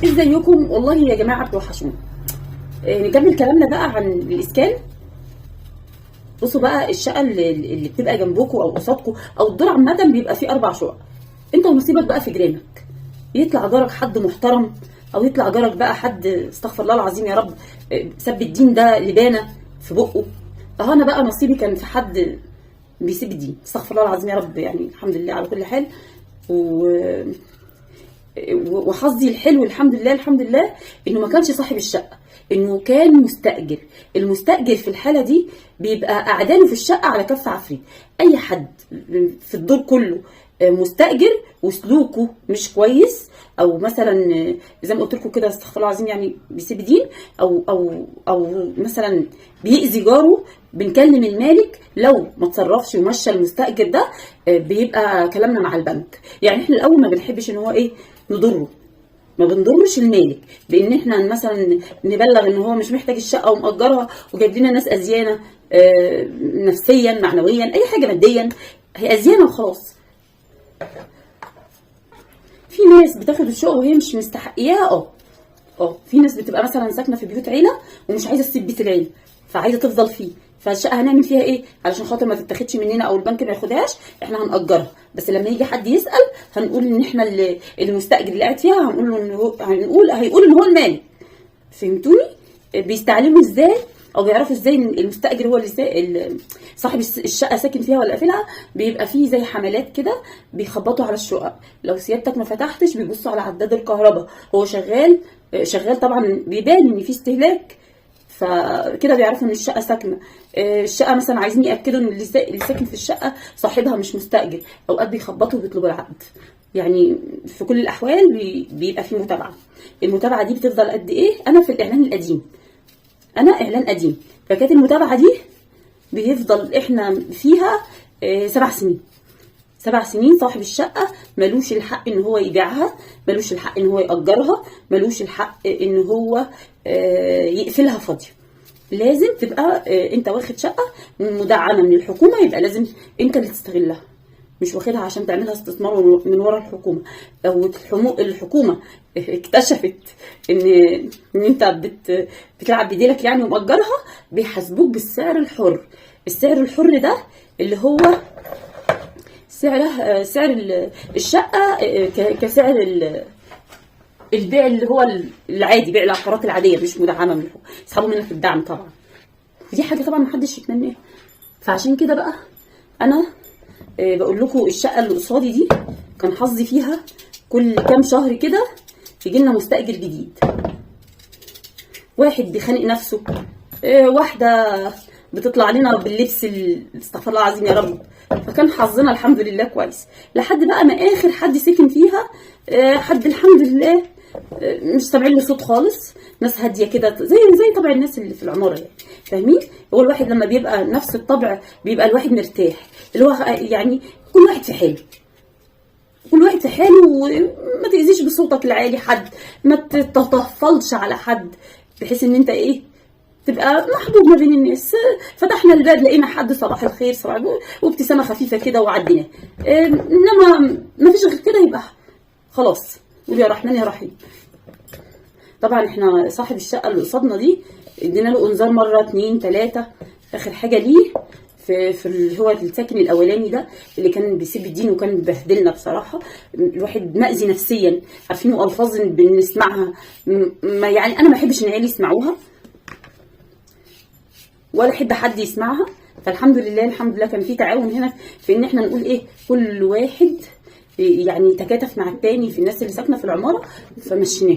ازيكم؟ والله يا جماعه بتوحشونا. نكمل كلامنا بقى عن الاسكان. بصوا بقى، الشقه اللي بتبقى جنبكم او قصادكم او الدور عامه بيبقى فيه 4 شقق. انت ونصيبك بقى في جيرانك، يطلع جارك حد محترم او يطلع جارك بقى حد استغفر الله العظيم يا رب سب الدين ده لبانه في بقه. انا بقى نصيبي كان في حد بيسيب الدين، استغفر الله العظيم يا رب، يعني الحمد لله على كل حال. وحظي الحلو الحمد لله الحمد لله انه ما كانش صاحب الشقه، انه كان مستاجر. المستاجر في الحاله دي بيبقى اعدانه في الشقه على كف عفريت. اي حد في الدور كله مستاجر وسلوكه مش كويس، او مثلا زي ما قلت لكم كده استغفر الله العظيم يعني بيسيب دين، او مثلا بيأذي جاره، بنكلم المالك لو ما تصرفش ومشى المستاجر ده بيبقى كلامنا مع البنك. يعني احنا الاول ما بنحبش ان هو ايه نضره، ما بنضرش المالك بان احنا مثلا نبلغ ان هو مش محتاج الشقه ومأجرها وجايب لنا ناس ازيانه نفسيا معنويا اي حاجه ماديا، هي ازيانه وخلاص. في ناس بتاخد الشقه وهي مش مستحقياها. في ناس بتبقى مثلا ساكنه في بيوت عيله ومش عايزه تسيب بيت العيله، فعايزه تفضل فيه، فالشقه هنعمل فيها ايه علشان خاطر ما تتاخدش مننا او البنك ما ياخدهاش، احنا هنأجرها. بس لما يجي حد يسأل هنقول ان احنا المستأجر اللي قاعد فيها، هنقول له ان هو هيقول ان هو المالك. فهمتوني؟ بيستعلموا ازاي او بيعرفوا ازاي ان المستأجر هو اللي صاحب الشقه ساكن فيها ولا قافلها. بيبقى فيه زي حملات كده بيخبطوا على الشقق، لو سيادتك ما فتحتش بيبصوا على عداد الكهرباء هو شغال طبعا بيبان ان في استهلاك، فكده بيعرفوا ان الشقه ساكنه. الشقه مثلا عايزين ياكدوا ان اللي ساكن في الشقه صاحبها مش مستاجر، اوقات بيخبطوا وبيطلبوا العقد. يعني في كل الاحوال بيبقى في متابعه. المتابعه دي بتفضل قد ايه؟ انا في الاعلان القديم، انا اعلان قديم، فكانت المتابعه دي بيفضل احنا فيها 7 سنين. 7 سنين صاحب الشقه ملوش الحق ان هو يبيعها، ملوش الحق ان هو يأجرها، ملوش الحق ان هو يقفلها فاضيه. لازم تبقى انت واخد شقه مدعمه من الحكومه، يبقى لازم انت اللي تستغلها، مش واخدها عشان تعملها استثمار من ورا الحكومه. لو الحكومه اكتشفت ان انت بتلعب بديلك يعني ومأجرها، بيحاسبوك بالسعر الحر. السعر الحر ده اللي هو سعر الشقه كسعر البيع اللي هو العادي، بيع العقارات العاديه مش مدعمه من الحكومه، يسحبوا منك الدعم طبعا. ودي حاجه طبعا محدش يتمناها. فعشان كده بقى انا بقول لكم الشقه اللي قصادي دي كان حظي فيها كل كام شهر كده يجي لنا مستاجر جديد، واحد بيخانق نفسه، واحده بتطلع لنا باللبس استغفر الله العظيم يا رب. فكان حظنا الحمد لله كويس لحد بقى ما اخر حد سكن فيها حد الحمد لله مش سامعين له صوت خالص، ناس هاديه كده زي طبع الناس اللي في العماره يعني. فاهمين؟ هو الواحد لما بيبقى نفس الطبع بيبقى الواحد مرتاح، اللي هو يعني كل واحد في حاله، كل واحد في حاله، وما تأذيش بصوتك العالي حد، ما تتطفلش على حد، بحيث ان انت ايه تبقى محبوب ما بين الناس. فتحنا الباب لقينا حد صباح الخير صباح وابتسامه خفيفه كده وعدينا. انما ما فيش غير كده يبقى خلاص قول يا رحمن يا رحيم. طبعا احنا صاحب الشقه اللي قصادنا دي ادينا له انذار مره 2 3. اخر حاجه ليه في اللي هو الساكن الاولاني ده اللي كان بيسيب الدين وكان بيبهدلنا بصراحه، الواحد مأذي نفسيا. عارفين الفاظ بنسمعها ما يعني انا ما احبش ان عيالي يسمعوها ولا احب حد يسمعها. فالحمد لله الحمد لله كان في تعاون هنا في ان احنا نقول ايه، كل واحد يعني يتكاتف مع التاني في الناس اللي ساكنه في العماره، فمشيناه.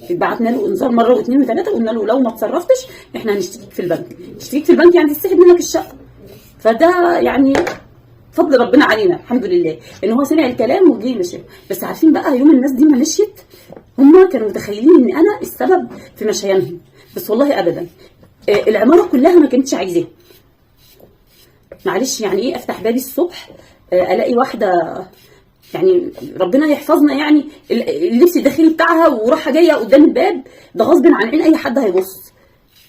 بعتنا له انذار مره واثنين وثلاثه، قلنا له لو ما اتصرفتش احنا هنشتكيك في البنك. نشتكيك في البنك يعني تستحب منك الشقه. فده يعني فضل ربنا علينا الحمد لله ان هو سمع الكلام وجه مشي. بس عارفين بقى يوم الناس دي ما مشيت، هم كانوا متخيلين ان انا السبب في مشيانهم، بس والله ابدا. العماره كلها ما كانتش عايزاه. معلش يعني ايه افتح بابي الصبح الاقي واحده يعني ربنا يحفظنا يعني اللبس الداخلي بتاعها وراحه جايه قدام الباب، ده غصب عن عين اي حد هيبص.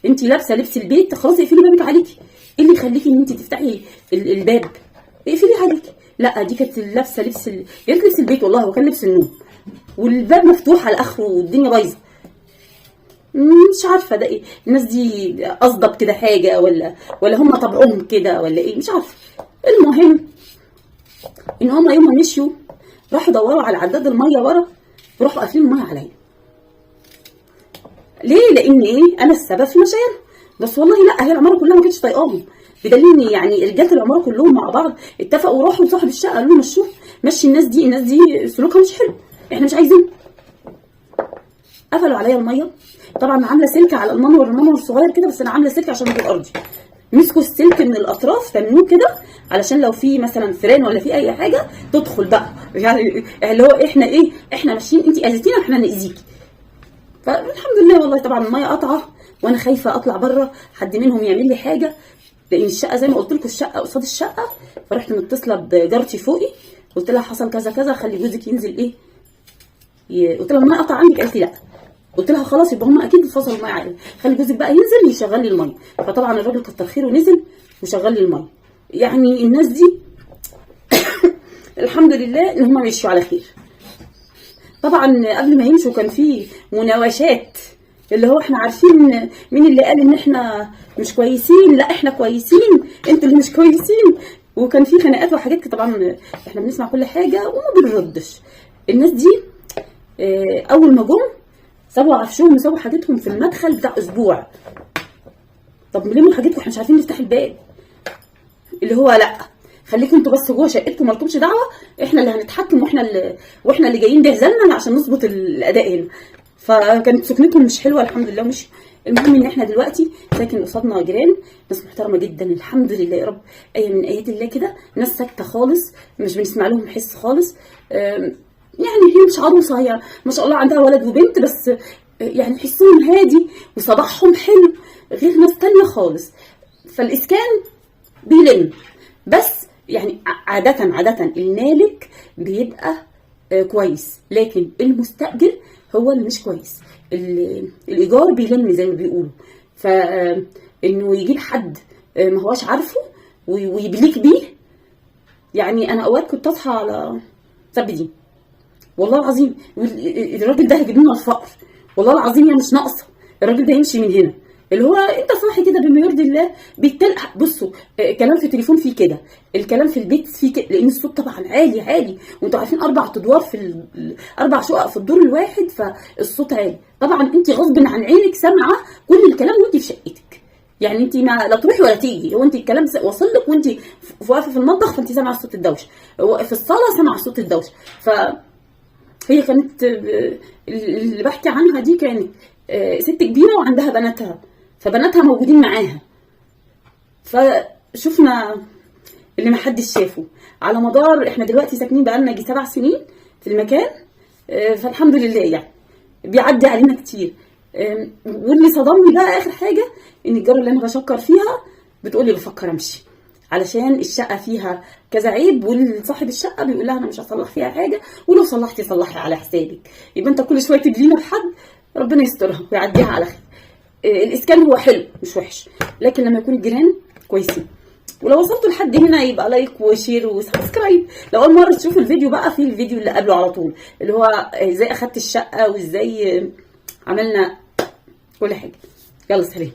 انت لابسه لبس البيت خلاص اقفلي بابك عليكي. ايه اللي يخليكي ان انت تفتحي الباب؟ اقفلي عليكي. لا دي كانت لابسه لبس يا ريت لبس البيت والله، وكان لبس النوم. والباب مفتوح على اخره والدنيا بايظه. مش عارفه ده ايه، الناس دي قصده كده حاجه ولا هم طبعهم كده ولا ايه، مش عارفه. المهم ان هم يوم ما مشيوا راحوا دوروا على عداد الميه ورا، وراحوا قافلين الميه عليا. ليه؟ لان ايه، انا السبب في مشاكل. بس والله لا، هي العماره كلها ما كانتش طايقاهم، بدليل ان يعني رجاله العماره كلهم مع بعض اتفقوا وراحوا لصاحب الشقه قالوا له مشوه، مشي الناس دي سلوكها مش حلو، احنا مش عايزين. قفلوا عليا الميه، طبعا عامله سلك على المنور الصغير كده، بس انا عامله سلك عشان يبقى ارضي. مسكوا السلك من الاطراف تنوه كده علشان لو في مثلا فران ولا في اي حاجه تدخل بقى، يعني اللي هو احنا ماشيين، انت اذيتينا احنا ناذيكي. فالحمد لله والله. طبعا الميه قطعه وانا خايفه اطلع بره حد منهم يعمل لي حاجه، لان الشقه زي ما قلت لكم الشقه قصاد الشقه. فرحت متصله بجارتي فوقي، قلت لها حصل كذا كذا، خلي جوزك ينزل قلت لها الميه قطع عندك، قالت لي لا. قلت لها خلاص يبقى هم اكيد فصلوا الميه عادي، خلي جوزك بقى ينزل يشغل لي الميه. فطبعا الراجل كتر خيره نزل وشغل لي الميه. يعني الناس دي الحمد لله ان هم مشوا على خير. طبعا قبل ما يمشوا كان في مناوشات، اللي هو احنا عارفين مين اللي قال ان احنا مش كويسين، لا احنا كويسين، انتوا اللي مش كويسين. وكان في خناقات وحاجات كده. طبعا احنا بنسمع كل حاجه وما بنردش. الناس دي اول ما جم سابوا عفشهم وسابوا حاجتهم في المدخل بتاع اسبوع. طب لموا حاجتكم، احنا مش عارفين نفتح الباب. اللي هو لا، خليكم انتوا بس جوه شقتكم مالكمش دعوه، احنا اللي هنتحكم، واحنا اللي جايين بهزلنا عشان نظبط الاداء هنا. فكانت سكنتهم مش حلوه الحمد لله. مش المهم ان احنا دلوقتي ساكن قصادنا جيران ناس محترمه جدا الحمد لله يا رب. ايه من ايات الله كده، ناس ساكته خالص، مش بنسمع لهم حس خالص. يعني هي مش عروسه، هي ما شاء الله عندها ولد وبنت، بس يعني حسهم هادي وصباحهم حلو غير ناس تانية خالص. فالاسكان بيلم، بس يعني عادة المالك بيبقى كويس، لكن المستأجر هو اللي مش كويس. الإيجار بيلم زي ما بيقولوا. فإنه يجيب حد ما هواش عارفه ويبليك بيه. يعني أنا أوقات كنت أصحى على سب دي، والله العظيم الراجل ده هيجيب لنا الفقر، والله العظيم يا مش ناقصة، الراجل ده يمشي من هنا. اللي هو انت صاحي كده بما يرضي الله بصوا، كلام في التليفون فيه كده، الكلام في البيت فيه كده، لان الصوت طبعا عالي عالي، وانتوا عارفين 4 ادوار في 4 شقق في الدور الواحد، فالصوت عالي. طبعا انت غصب عن عينك سامعه كل الكلام وانت في شقتك. يعني انت ما لا تروحي ولا تيجي، هو انت الكلام واصل لك وانت واقفه في المطبخ، فانت سامعه صوت الدوشه، في الصاله سامعه صوت الدوشه. هي كانت اللي بحكي عنها دي كانت ست كبيره وعندها بناتها، فبناتها موجودين معاها. فشفنا اللي محدش شافه على مدار، احنا دلوقتي ساكنين بقالنا يجي 7 سنين في المكان. فالحمد لله يعني بيعدي علينا كتير. واللي صدمني بقى اخر حاجه ان الجاره اللي انا بشكر فيها بتقولي بفكر امشي علشان الشقه فيها كذا عيب، والصاحب الشقه بيقول لها انا مش هصلح فيها حاجه، ولو صلحتي صلحي على حسابك. يبقى انت كل شويه تجلينا بحد، ربنا يسترها ويعديها على خير. الاسكان هو حلو مش وحش، لكن لما يكون الجيران كويسين. ولو وصلتوا لحد هنا يبقى لايك وشير وسبسكرايب. لو اول مره تشوفوا الفيديو بقى في الفيديو اللي قبله على طول، اللي هو ازاي اخدت الشقه وازاي عملنا كل حاجه. يلا سلام.